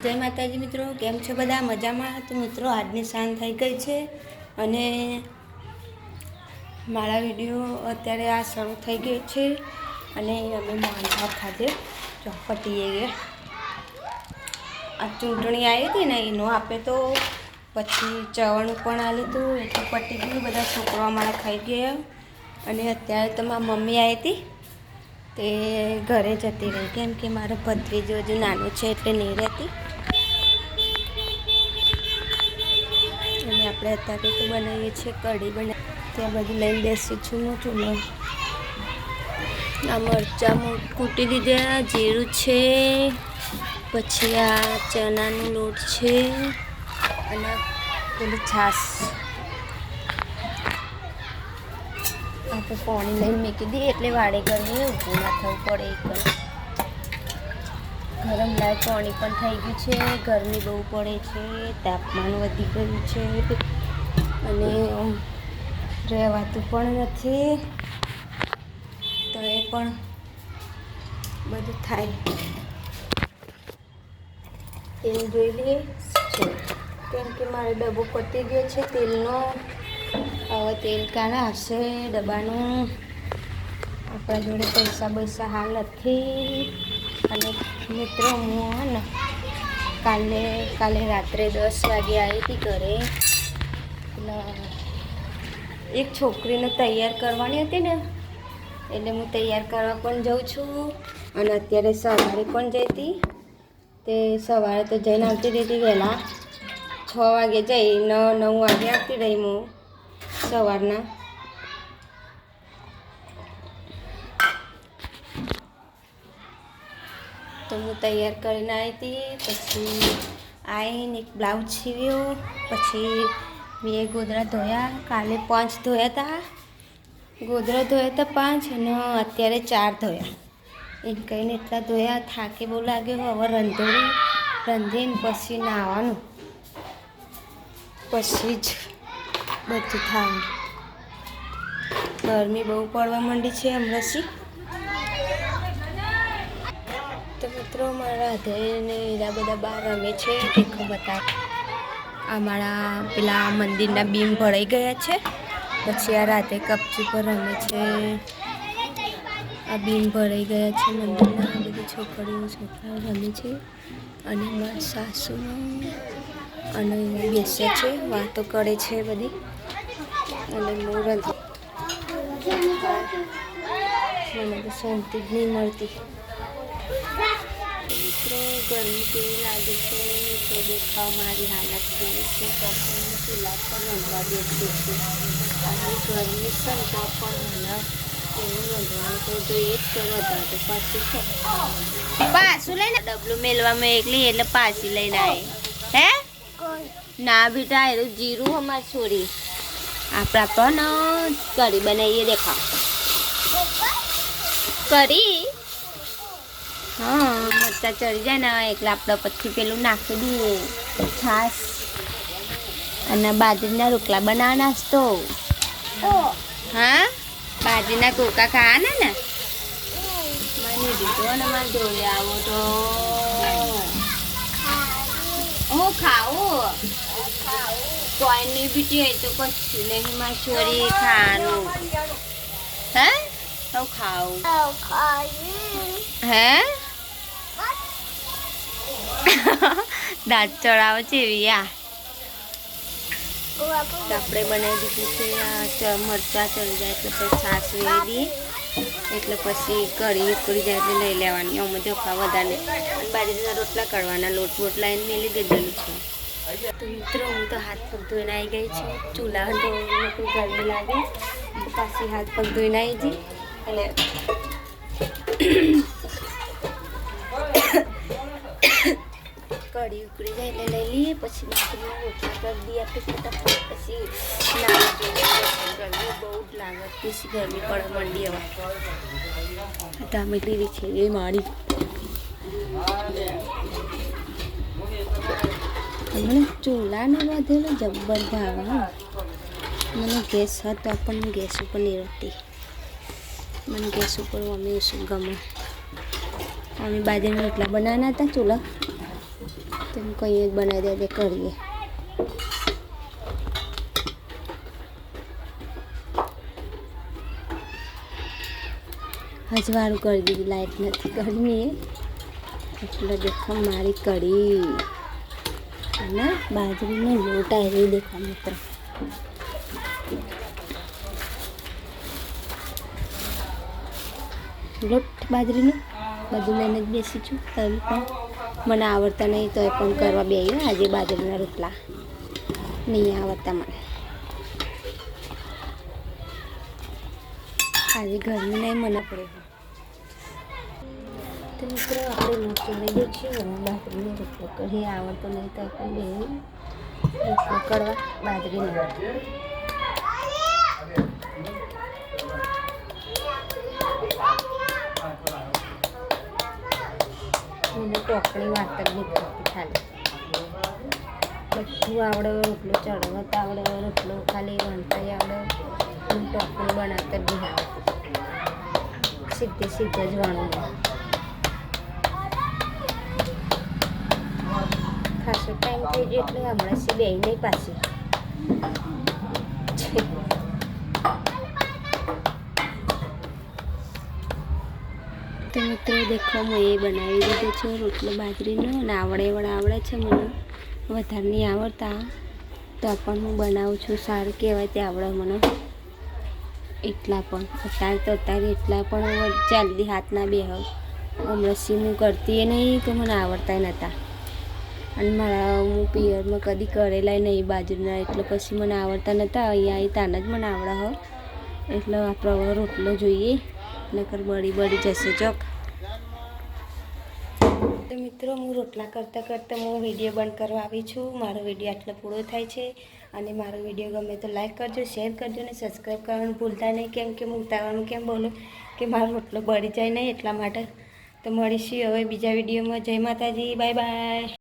જય માતાજી મિત્રો, કેમ છો બધા? મજામાં? તો મિત્રો આજની સાંજ થઈ ગઈ છે અને મારા વિડીયો અત્યારે આ શરૂ થઈ ગયો છે અને અમે માંડવા ખાધે ચોપટીએ ગયા. આ ચૂંટણી આવી હતી ને એનો આપે તો પછી ચવણું પણ આલ્યું હતું એટલે પટી ગયું. બધા છોકરાઓ અમારા ખાઈ ગયા અને અત્યારે તો મારી મમ્મી આવી હતી તે ઘરે જતી રહી કેમ કે મારો ભત્રીજો હજુ નાનો છે એટલે નહીં રહેતી. અને આપણે અત્યારે તો બનાવીએ છીએ કઢી ત્યાં બધું લઈને બેસી છું હું ચૂલો. આ મરચાં કૂટી દીધા, જીરું છે, પછી આ ચણાનો લોટ છે અને પેલી છાશ. આપણે પાણી લઈને મૂકી દઈએ એટલે વાડે ગરમી ઊભું ના થવું પડે. ગરમ લાય પાણી પણ થઈ ગયું છે. ગરમી બહુ પડે છે, તાપમાન વધી ગયું છે અને રહેવાતું પણ નથી. તો એ પણ બધું થાય. તેલ જોઈ લઈએ છે કેમ કે મારો ડબ્બો પતી ગયો છે તેલનો. હવે તેલ કાઢા હશે ડબ્બાનું. આપણા જોડે પૈસા બૈસા હાલ નથી. અને મિત્રો હું ને કાલે રાત્રે 10 વાગે આવી હતી ઘરે. એક છોકરીને તૈયાર કરવાની હતી ને એટલે હું તૈયાર કરવા પણ જાઉં છું અને અત્યારે સવારે પણ જઈ હતી. તે સવારે તો જઈને આવતી હતી વહેલા 6 વાગે જઈ 9 વાગે આવતી રહી હું સવારના. તો હું તૈયાર કરીને આવી હતી. પછી આવીને એક બ્લાઉઝ સીવ્યો. પછી મેં ગોદડા ધોયા. કાલે 5 ધોયા હતા ગોદડા ધોયા હતા 5 અને અત્યારે 4 ધોયા. એમ કહીને એટલા ધોયા. થાકે બહુ લાગ્યો. હવે રંધીને પછી નાહવાનું, પછી જ બધું થાય. ગરમી બહુ પડવા માંડી છે હમણાંથી. તો મિત્રો મારા રાધેને એરા બધા બહાર રમે છે દેખો બતા. અમારા પેલા મંદિરના બીમ ભરાઈ ગયા છે. પછી આ રાતે કપચી પર રમે છે. આ બીમ ભરાઈ ગયા છે મંદિરના. બધી છોકરાઓ રમે છે અને મારા સાસુ અને બેસ્યા છે, વાતો કરે છે બધી. અને હું મને તો શાંતિ જ નહીં મળતી. મિત્રો ગરમી કેવી લાગે છે તો દેખાવ મારી હાલત કેવી છે. તો પણ ચૂલા પર રંધવા બેઠી છું અને ગરમી સંતા પણ મને એવું રંધવાનું તો જોઈએ જ કે વધારે તો પાછું લઈને ડબલું મેળવામાં એકલી એટલે પાછી લઈને આવે. હે ના બેટા એનું જીરું અમારે છોરી આપણે પણ કઢી બનાવીએ દેખાવ કરી. હા મરચાં ચડી જાય ને એટલે આપણે પછી પેલું નાખી દઈએ છાશ અને બાજરીના રોટલા બનાવવા નાસ્તો. હા બાજરીના કોકા ખાવાના ને મને દીધો ને મારે જોડે આવો તો હું ખાવું કોઈની બીટી હોય તો કશું નહીં. મારી છોરી ખાવાનું હે તો ખાવું હે દાંત ચડાવો છે એવી. આપણે બનાવી દીધું છે. આ મરચાં ચડી જાય એટલે પછી છાશ વેરી દઈએ એટલે પછી કઢી ઉકળી જાય એટલે લઈ લેવાની. આમાં જફા વધારે અને બાજરીના રોટલા કરવાના. લોટ લાઈને મેલી દીધેલું છે. તો મિત્રો હું તો હાથ પગ ધોઈને આવી ગઈ છું. ચૂલા તો કોઈ ગરમી લાગે તો પાછી હાથ પગ ધોઈને આવી જઈ એટલે કઢી ઉકળી જાય એટલે લઈ લઈએ. પછી બાજરીના રોટલા કરી દઈએ આપણે ફટાફટ. પછી નાવા જોઈએ. ગરમી બહુ જ લાગે. પછી ગરમી પડવા માંડી. હવે ટામેટી છે એ મારી મને ચૂલાને વધેલો જબ્બર ભાવે. મને ગેસ હતો પણ ગેસ ઉપર નહીં રહેતી. મને ગેસ ઉપર મમ્મી શું ગમે. અમે બાજરીના રોટલા બનાવવાના હતા ચૂલા તો તેમ કંઈ જ બનાવી દે કરીએ. હજવાળું કરી દીધું, લાઈટ નથી ગરમી એટલે દેખો મારી કઢી અને બાજરીનો લોટ આવી દેખા મિત્રો. લોટ બાજરીનો બધું લઈને જ બેસી છું. તમે પણ મને આવડતા નહીં તો એ પણ કરવા બેહ્યો. આજે બાજરીના રોટલા નહીં આવડતા મને. આજે ગરમી નહીં મને પડે. તો મિત્રો આપણે લોટ લઈ દઈએ છીએ. બાજરીનો રોટલો કરી આવડતો નહીં તો પણ બે રોટલો કરવા બાજરીનો. મને ટોકણી વાત જ નહીં કરતી ખાલી. બધું આવડે, રોટલો ચડવતા આવડે, રોટલો ખાલી વણતા આવડે. હું ટોકણી બનાવતા જ નહીં આવડતી. સીધે જ વણું. ખાસો ટાઈમ થઈ ગયો એટલે હમણાં બે નહીં પાછી. તો મિત્રો દેખો હું એ બનાવી દીધો છે રોટલો બાજરીનો અને આવડે છે મને. વધારે નહીં આવડતા તો પણ હું બનાવું છું. સારું કહેવાય તે આવડે મને. એટલા પણ અત્યારે એટલા પણ જલ્દી હાથ ના બે હમણાં હું કરતી એ નહીં કે મને આવડતા નહોતા. અને હું પિયરમાં કદી કરેલા નહીં બાજરીના, એટલે પછી મને આવડતા નહોતા. અહીંયા આવી તાને જ મને આવડે એટલે આપણે હવે રોટલો જોઈએ, નકર બળી જશે ચોક. તો મિત્રો હું રોટલા કરતાં હું વિડીયો બંધ કરવા આવી છું. મારો વિડીયો આટલો પૂરો થાય છે. અને મારો વિડીયો ગમે તો લાઈક કરજો, શેર કરજો અને સબસ્ક્રાઈબ કરવાનું ભૂલતા નહીં. કેમ કે હું ઉતાવળમાં કેમ બોલું કે મારો રોટલો બળી જાય નહીં એટલા માટે. તો મળીશું હવે બીજા વિડીયોમાં. જય માતાજી, બાય બાય.